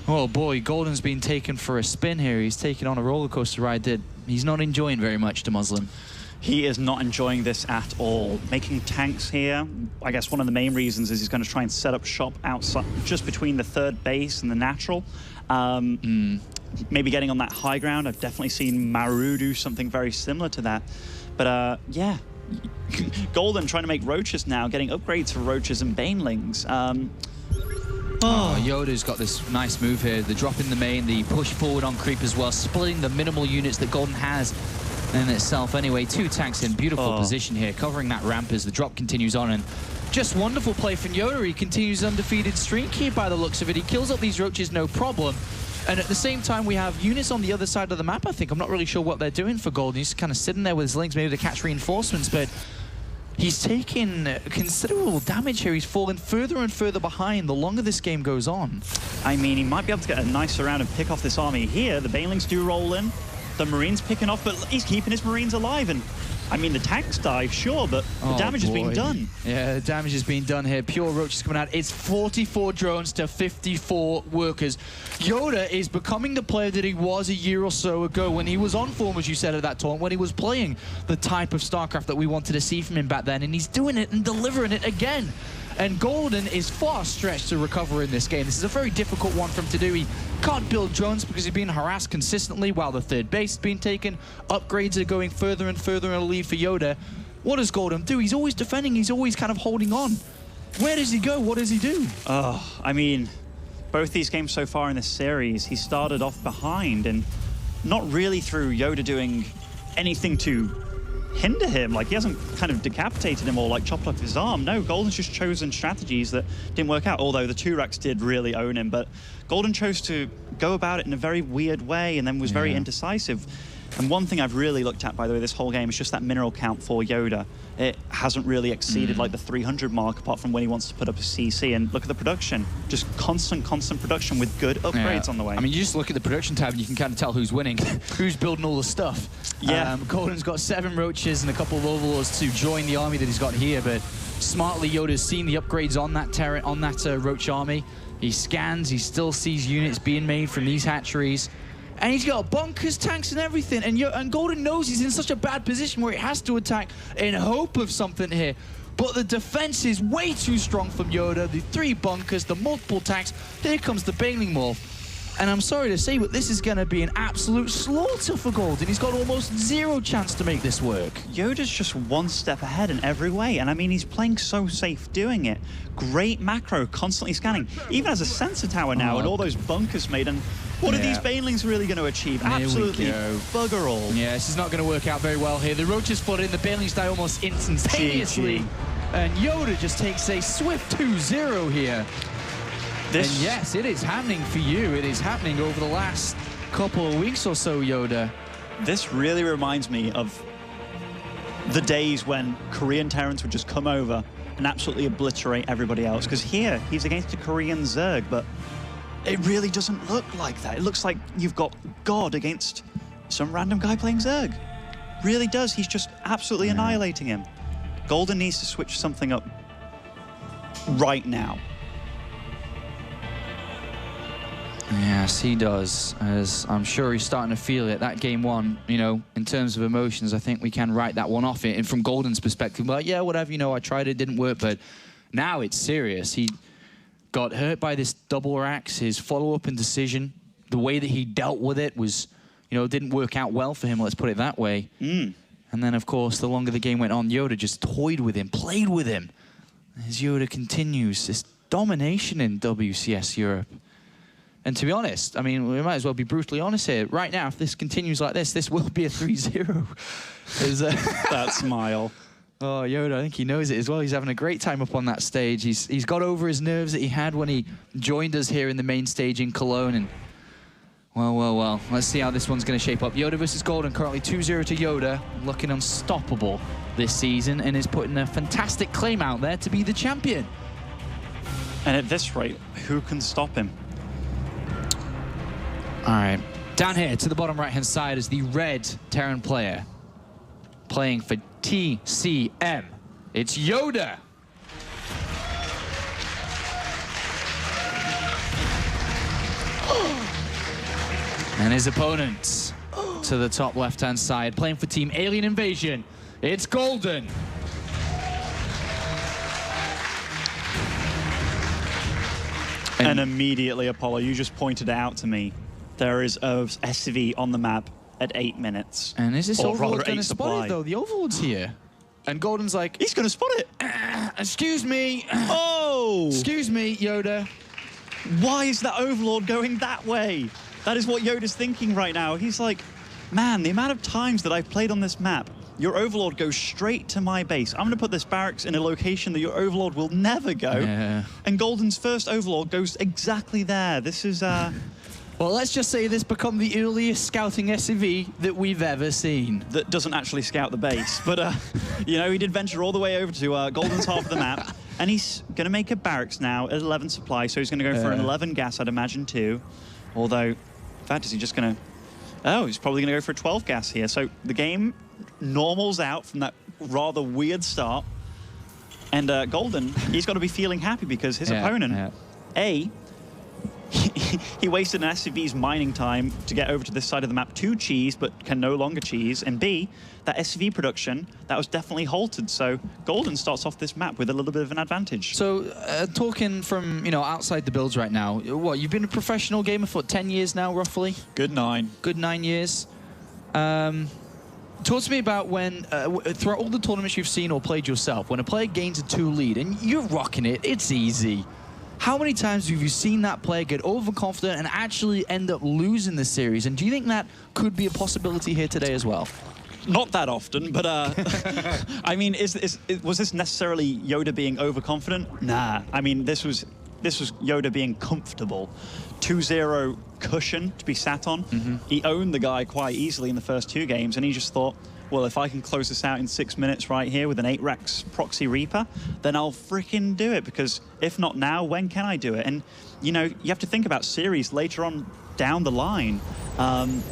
oh boy, Golden's been taken for a spin here. He's taken on a roller coaster ride that he's not enjoying very much to Muslim. He is not enjoying this at all. Making tanks here, I guess one of the main reasons is he's going to try and set up shop outside, just between the 3rd base and the natural. Maybe getting on that high ground. I've definitely seen Maru do something very similar to that. But yeah, Golden trying to make Roaches now, getting upgrades for Roaches and Banelings. Oh, YoDa's got this nice move here. The drop in the main, the push forward on creep as well, splitting the minimal units that Golden has in itself anyway. 2 tanks in beautiful position here, covering that ramp as the drop continues on. And just wonderful play from YoDa. He continues undefeated streak here by the looks of it. He kills up these roaches, no problem. And at the same time, we have units on the other side of the map, I think. I'm not really sure what they're doing for Golden. He's kind of sitting there with his links, maybe to catch reinforcements, but he's taking considerable damage here. He's falling further and further behind the longer this game goes on. I mean, he might be able to get a nicer round and pick off this army here. The Banelings do roll in. The Marines picking off, but he's keeping his Marines alive. And I mean, the tanks die, sure, but the damage is being done. Yeah, the damage is being done here. Pure roaches coming out. It's 44 drones to 54 workers. YoDa is becoming the player that he was a year or so ago when he was on form, as you said, at that tournament, when he was playing the type of StarCraft that we wanted to see from him back then, and he's doing it and delivering it again. And Golden is far stretched to recover in this game. This is a very difficult one for him to do. He can't build drones because he's being harassed consistently while the third base is being taken. Upgrades are going further and further in a lead for YoDa. What does Golden do? He's always defending. He's always kind of holding on. Where does he go? What does he do? I mean, both these games so far in this series, he started off behind and not really through YoDa doing anything to hinder him. Like, he hasn't kind of decapitated him or like chopped off his arm. No, Golden's just chosen strategies that didn't work out, although the Tureks did really own him. But Golden chose to go about it in a very weird way and then was very indecisive. And one thing I've really looked at, by the way, this whole game is just that mineral count for YoDa. It hasn't really exceeded like the 300 mark, apart from when he wants to put up a CC. And look at the production. Just constant production with good upgrades on the way. I mean, you just look at the production tab and you can kind of tell who's winning, who's building all the stuff. Yeah. Golden's got 7 roaches and a couple of overlords to join the army that he's got here, but smartly YoDa's seen the upgrades on that roach army. He scans, he still sees units being made from these hatcheries. And he's got bunkers, tanks, and everything. And Golden knows he's in such a bad position where he has to attack in hope of something here. But the defense is way too strong from YoDa. The 3 bunkers, the multiple tanks. Here comes the Baneling Wall. And I'm sorry to say, but this is going to be an absolute slaughter for Golden. He's got almost 0 chance to make this work. YoDa's just one step ahead in every way. And I mean, he's playing so safe doing it. Great macro, constantly scanning. Even as a sensor tower now and all those bunkers made. And what are these Banelings really going to achieve? Absolutely bugger all. Yeah, this is not going to work out very well here. The roaches flood in, the Banelings die almost instantaneously. And YoDa just takes a swift 2-0 here. And yes, it is happening for you. It is happening over the last couple of weeks or so, YoDa. This really reminds me of the days when Korean Terrans would just come over and absolutely obliterate everybody else. Because here, he's against a Korean Zerg, but it really doesn't look like that. It looks like you've got God against some random guy playing Zerg. Really does. He's just absolutely annihilating him. Golden needs to switch something up right now. Yes, he does, as I'm sure he's starting to feel it. That game 1, you know, in terms of emotions, I think we can write that one off. And from Golden's perspective, like, yeah, whatever, you know, I tried it, didn't work, but now it's serious. He got hurt by this double axe. His follow-up and decision, the way that he dealt with it was, you know, didn't work out well for him, let's put it that way. And then, of course, the longer the game went on, YoDa just toyed with him, played with him. As YoDa continues this domination in WCS Europe. And to be honest, I mean, we might as well be brutally honest here. Right now, if this continues like this will be a 3-0. That smile. Oh, YoDa, I think he knows it as well. He's having a great time up on that stage. He's got over his nerves that he had when he joined us here in the main stage in Cologne. And well, let's see how this one's going to shape up. YoDa versus Golden, currently 2-0 to YoDa, looking unstoppable this season and is putting a fantastic claim out there to be the champion. And at this rate, who can stop him? All right, down here to the bottom right-hand side is the red Terran player playing for TCM. It's YoDa. And his opponents to the top left-hand side playing for Team Alien Invasion. It's Golden. And immediately, Apollo, you just pointed it out to me. There is a SV on the map at 8 minutes. And is this Overlord going to supply. spot it, though? The Overlord's here. And Golden's like, he's going to spot it. Excuse me. Oh! Excuse me, YoDa. Why is that Overlord going that way? That is what YoDa's thinking right now. He's like, man, the amount of times that I've played on this map, your Overlord goes straight to my base. I'm going to put this barracks in a location that your Overlord will never go. Yeah. And Golden's first Overlord goes exactly there. This is... Well, let's just say this become the earliest scouting SCV that we've ever seen. that doesn't actually scout the base. But, you know, he did venture all the way over to Golden's half of the map. And he's going to make a barracks now at 11 supply. So he's going to go for an 11 gas, I'd imagine, too. Although, in fact, is he just going to... Oh, he's probably going to go for a 12 gas here. So the game normals out from that rather weird start. And Golden, he's got to be feeling happy because his opponent, A, he wasted an SCV's mining time to get over to this side of the map to cheese, but can no longer cheese. And B, that SCV production, that was definitely halted. So Golden starts off this map with a little bit of an advantage. So talking from, you know, outside the builds right now, what, you've been a professional gamer for 10 years now, roughly? Good 9. Good 9 years. Talk to me about when, throughout all the tournaments you've seen or played yourself, when a player gains a 2 lead and you're rocking it, it's easy. How many times have you seen that player get overconfident and actually end up losing the series? And do you think that could be a possibility here today as well? Not that often, but I mean, was this necessarily YoDa being overconfident? Nah. I mean, this was YoDa being comfortable. 2-0 cushion to be sat on. He owned the guy quite easily in the first 2 games, and he just thought, well, if I can close this out in 6 minutes right here with an 8-Rex Proxy Reaper, then I'll freaking do it, because if not now, when can I do it? And, you know, you have to think about series later on down the line. You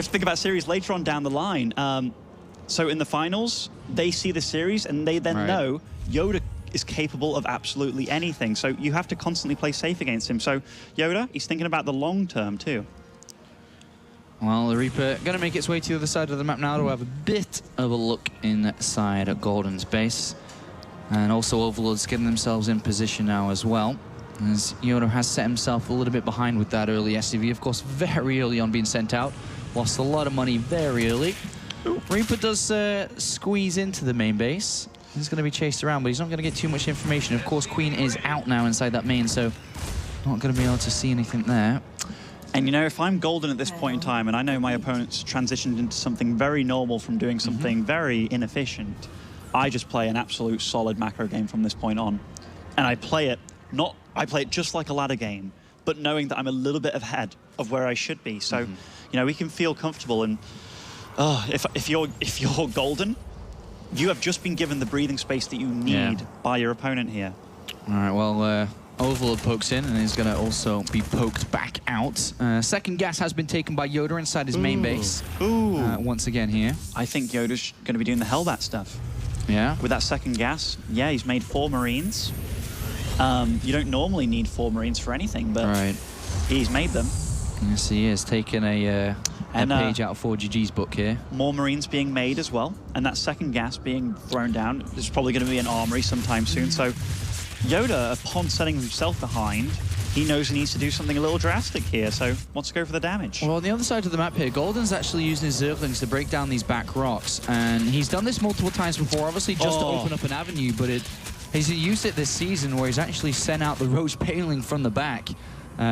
have to think about series later on down the line. So in the finals, they see the series, and they then know YoDa is capable of absolutely anything. So you have to constantly play safe against him. So YoDa, he's thinking about the long term, too. Well, the Reaper going to make its way to the other side of the map now to have a bit of a look inside at Golden's base. And also Overlord's getting themselves in position now as well, as YoDa has set himself a little bit behind with that early SCV. Of course, very early on being sent out. Lost a lot of money very early. Reaper does squeeze into the main base. He's going to be chased around, but he's not going to get too much information. Of course, Queen is out now inside that main, so not going to be able to see anything there. And, you know, if I'm Golden at this point in time, and I know my opponent's transitioned into something very normal from doing something very inefficient, I just play an absolute solid macro game from this point on. And I play it just like a ladder game, but knowing that I'm a little bit ahead of where I should be. So, you know, we can feel comfortable. And if you're Golden, you have just been given the breathing space that you need by your opponent here. All right, well, Overlord pokes in and is going to also be poked back out. Second gas has been taken by YoDa inside his main base. Once again here. I think YoDa's going to be doing the Hellbat stuff. Yeah. With that second gas, yeah, he's made 4 Marines. You don't normally need 4 Marines for anything, but he's made them. Yes, he is. Taking a page out of 4GG's book here. More Marines being made as well, and that second gas being thrown down. There's probably going to be an armory sometime soon, so YoDa, upon setting himself behind, he knows he needs to do something a little drastic here, so wants to go for the damage. Well, on the other side of the map here, Golden's actually using his Zerglings to break down these back rocks, and he's done this multiple times before, obviously just to open up an avenue, but he's used it this season where he's actually sent out the Roach Paling from the back,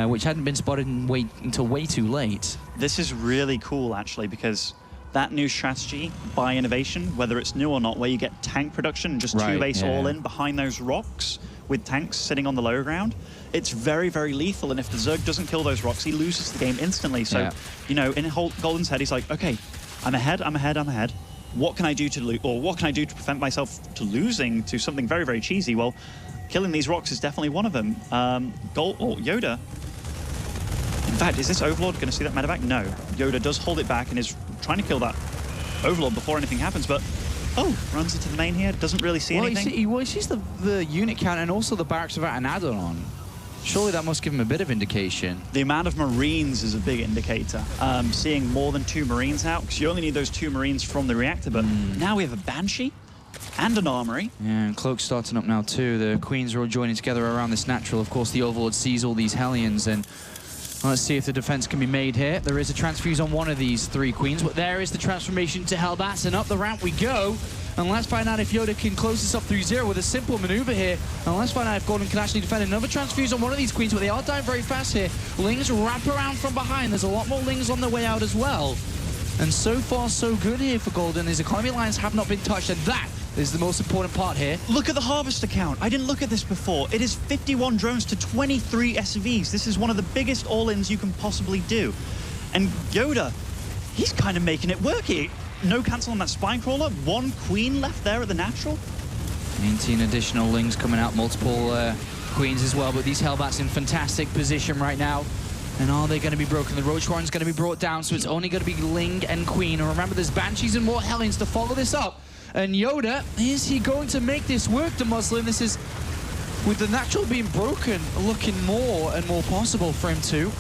which hadn't been spotted until way too late. This is really cool, actually, because that new strategy by innovation, whether it's new or not, where you get tank production, just 2 base all in behind those rocks with tanks sitting on the lower ground, it's very, very lethal. And if the Zerg doesn't kill those rocks, he loses the game instantly. So, you know, in Golden's head, he's like, okay, I'm ahead. What can I do to what can I do to prevent myself to losing to something very, very cheesy? Well, killing these rocks is definitely one of them. YoDa. In fact, is this Overlord going to see that medevac? No. YoDa does hold it back and is trying to kill that Overlord before anything happens, but runs into the main here, doesn't really see anything. He sees the unit count and also the barracks without an add-on on. Surely that must give him a bit of indication. The amount of Marines is a big indicator. Seeing more than 2 Marines out, because you only need those 2 Marines from the reactor, but now we have a Banshee and an armory. Yeah, and Cloak's starting up now too. The Queens are all joining together around this natural. Of course, the Overlord sees all these Hellions, and let's see if the defense can be made here. There is a transfuse on one of these 3 Queens, but there is the transformation to Hellbats, and up the ramp we go. And let's find out if YoDa can close this up 3-0 with a simple maneuver here. And let's find out if Golden can actually defend another transfuse on one of these queens, but they are dying very fast here. Lings wrap around from behind. There's a lot more Lings on their way out as well. And so far, so good here for Golden. His economy lines have not been touched, and that is the most important part here. Look at the harvester count. I didn't look at this before. It is 51 drones to 23 SVs. This is one of the biggest all-ins you can possibly do. And YoDa, he's kind of making it work here. No cancel on that spine crawler. One queen left there at the natural. 19 additional Lings coming out, multiple queens as well, but these Hellbats in fantastic position right now. And are they going to be broken? The Roach Warren's going to be brought down, so it's only going to be Ling and Queen. And remember, there's Banshees and more Hellions to follow this up. And YoDa, is he going to make this work, the Muslim? This is, with the natural being broken, looking more and more possible for him too.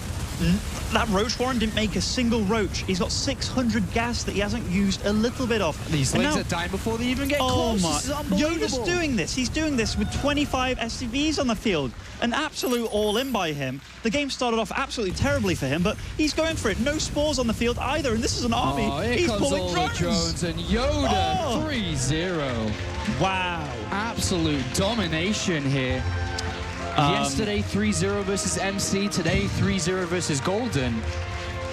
That Roach Warren didn't make a single Roach. He's got 600 gas that he hasn't used a little bit of. These Lings are dying before they even get close. This is unbelievable. YoDa's doing this. He's doing this with 25 SCVs on the field. An absolute all-in by him. The game started off absolutely terribly for him, but he's going for it. No spores on the field either, and this is an army. Here He's comes pulling all drones. the drones, and YoDa 3-0. Wow. Absolute domination here. Yesterday 3-0 versus MC, today 3-0 versus Golden.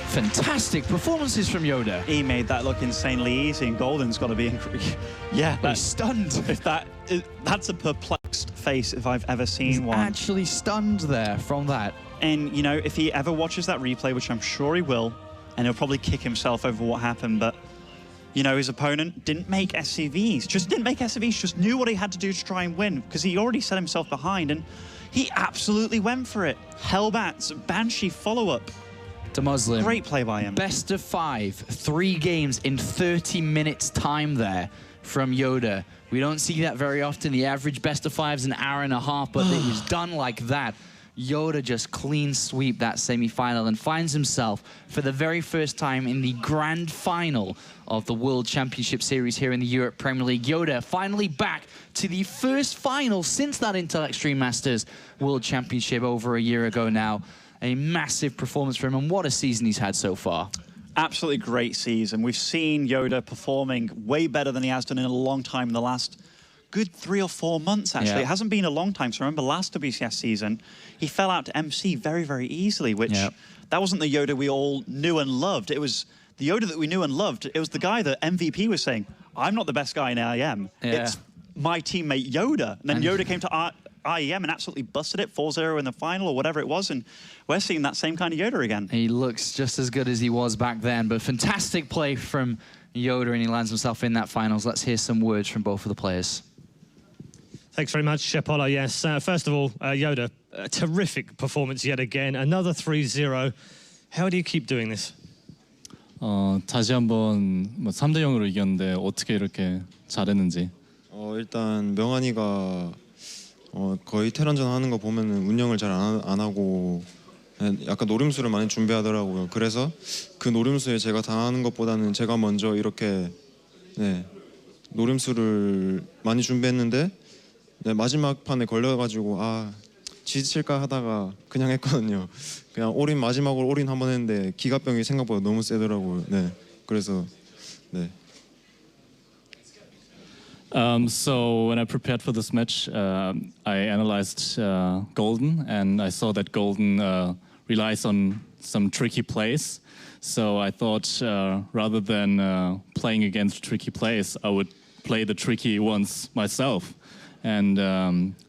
Fantastic performances from YoDa. He made that look insanely easy, and Golden's got to be yeah, He's stunned. If that's a perplexed face if I've ever seen He's one. actually stunned there from that. And, you know, if he ever watches that replay, which I'm sure he will, and he'll probably kick himself over what happened, but, you know, his opponent didn't make SCVs. Just knew what he had to do to try and win, because he already set himself behind, and he absolutely went for it. Hellbats, Banshee follow-up. To Muslim. Great play by him. Best of 5, 3 games in 30 minutes time there from YoDa. We don't see that very often. The average best of 5 is an hour and a half, but it was done like that. YoDa just clean sweep that semi-final and finds himself for the very first time in the grand final of the World Championship Series here in the Europe Premier League. YoDa finally back to the first final since that Intel Extreme Masters World Championship over a year ago now. A massive performance for him, and what a season he's had so far. Absolutely great season. We've seen YoDa performing way better than he has done in a long time in the last good 3 or 4 months, actually. Yeah. It hasn't been a long time. So remember last WCS season, he fell out to MC very, very easily, which that wasn't the YoDa we all knew and loved. It was the YoDa that we knew and loved. It was the guy that MVP was saying, I'm not the best guy in IEM. It's my teammate YoDa. And then YoDa came to IEM and absolutely busted it, 4-0 in the final or whatever it was. And we're seeing that same kind of YoDa again. He looks just as good as he was back then, but fantastic play from YoDa, and he lands himself in that finals. Let's hear some words from both of the players. Thanks very much, Apollo. Yes, first of all, YoDa, a terrific performance yet again. Another 3-0. How do you keep doing this? 다시 한번 3대 0으로 이겼는데 어떻게 이렇게 잘했는지. 일단 명환이가 거의 테란전 하는 거 보면은 운영을 잘 안 하고 약간 노림수를 많이 준비하더라고요. 그래서 그 노림수에 제가 당하는 것보다는 제가 먼저 이렇게 노림수를 많이 준비했는데 마지막 판에 걸려가지고 지칠까 하다가 그냥 했거든요. 그냥 올인 마지막으로 올인 한번 했는데 기갑병이 생각보다 너무 세더라고요. 그래서 So when I prepared for this match, I analyzed Golden, and I saw that Golden relies on some tricky plays. So I thought rather than playing against tricky plays, I would play the tricky ones myself. And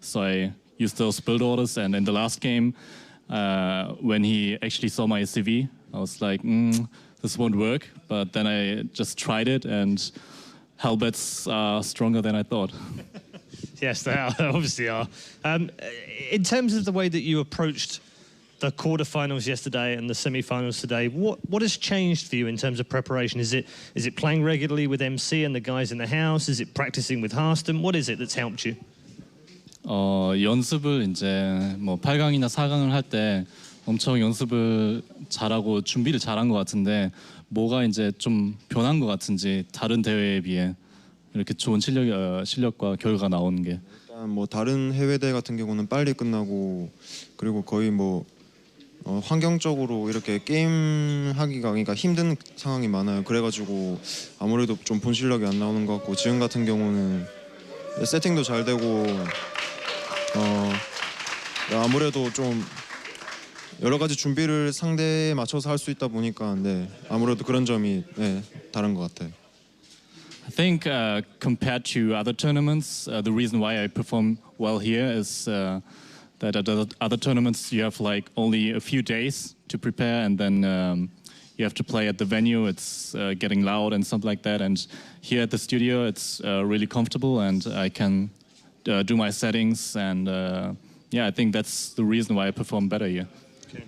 so I used those build orders, and in the last game, when he actually saw my CV, I was like, this won't work. But then I just tried it, and Hellbats are stronger than I thought. Yes, they are. They obviously are. In terms of the way that you approached the quarterfinals yesterday and the semi-finals today, what has changed for you in terms of preparation? Is it playing regularly with MC and the guys in the house? Is it practicing with Harston? What is it that's helped you? 연습을 이제 8강이나 4강을 할 때 엄청 연습을 잘하고 준비를 잘한 것 같은데 뭐가 이제 좀 변한 것 같은지 다른 대회에 비해 이렇게 좋은 실력과 결과가 나오는 게. 일단 다른 해외 대회 같은 경우는 빨리 끝나고 그리고 거의 환경적으로 이렇게 게임 하기가 그러니까 힘든 상황이 많아요. 그래가지고 아무래도 좀 본 실력이 안 나오는 것 같고 지금 같은 경우는 세팅도 잘 되고 아무래도 좀 여러 가지 준비를 상대에 맞춰서 할 수 있다 보니까 네, 아무래도 그런 점이 네, 다른 것 같아요. I think compared to other tournaments, the reason why I perform well here is that at other tournaments you have like only a few days to prepare, and then you have to play at the venue. It's getting loud and something like that. And here at the studio, it's really comfortable, and I can do my settings. And yeah, I think that's the reason why I perform better here.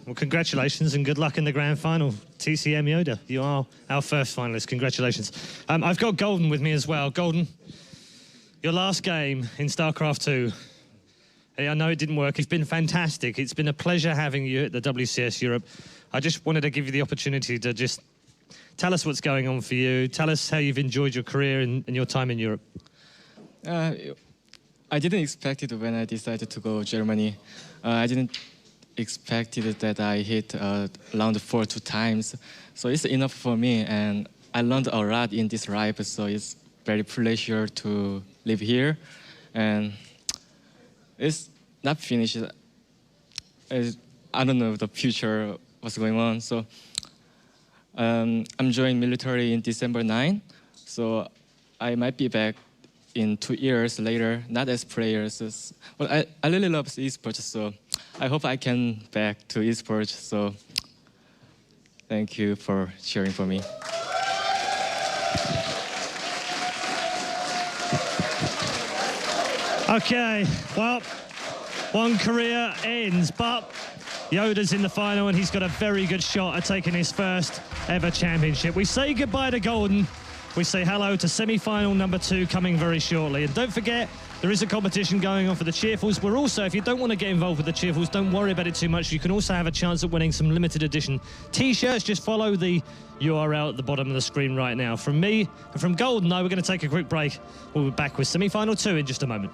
Well, congratulations and good luck in the grand final. TCM YoDa, you are our first finalist. Congratulations. I've got Golden with me as well. Golden, your last game in StarCraft 2. Hey, I know it didn't work. It's been fantastic. It's been a pleasure having you at the WCS Europe. I just wanted to give you the opportunity to just tell us what's going on for you. Tell us how you've enjoyed your career and your time in Europe. I didn't expect it when I decided to go Germany. I didn't expect it that I hit round 4 2 times. So it's enough for me, and I learned a lot in this ride, so it's very pleasure to live here. And it's not finished. I don't know the future, what's going on. So I'm joining military in December 9. So I might be back in 2 years later, not as players. But I really love esports, so I hope I can back to esports. So thank you for cheering for me. Okay, well, one career ends, but YoDa's in the final and he's got a very good shot at taking his first ever championship. We say goodbye to Golden. We say hello to semi-final number 2 coming very shortly. And don't forget, there is a competition going on for the Cheerfuls. We're also, if you don't want to get involved with the Cheerfuls, don't worry about it too much. You can also have a chance at winning some limited edition T-shirts. Just follow the URL at the bottom of the screen right now. From me and from Golden, we're going to take a quick break. We'll be back with semi-final 2 in just a moment.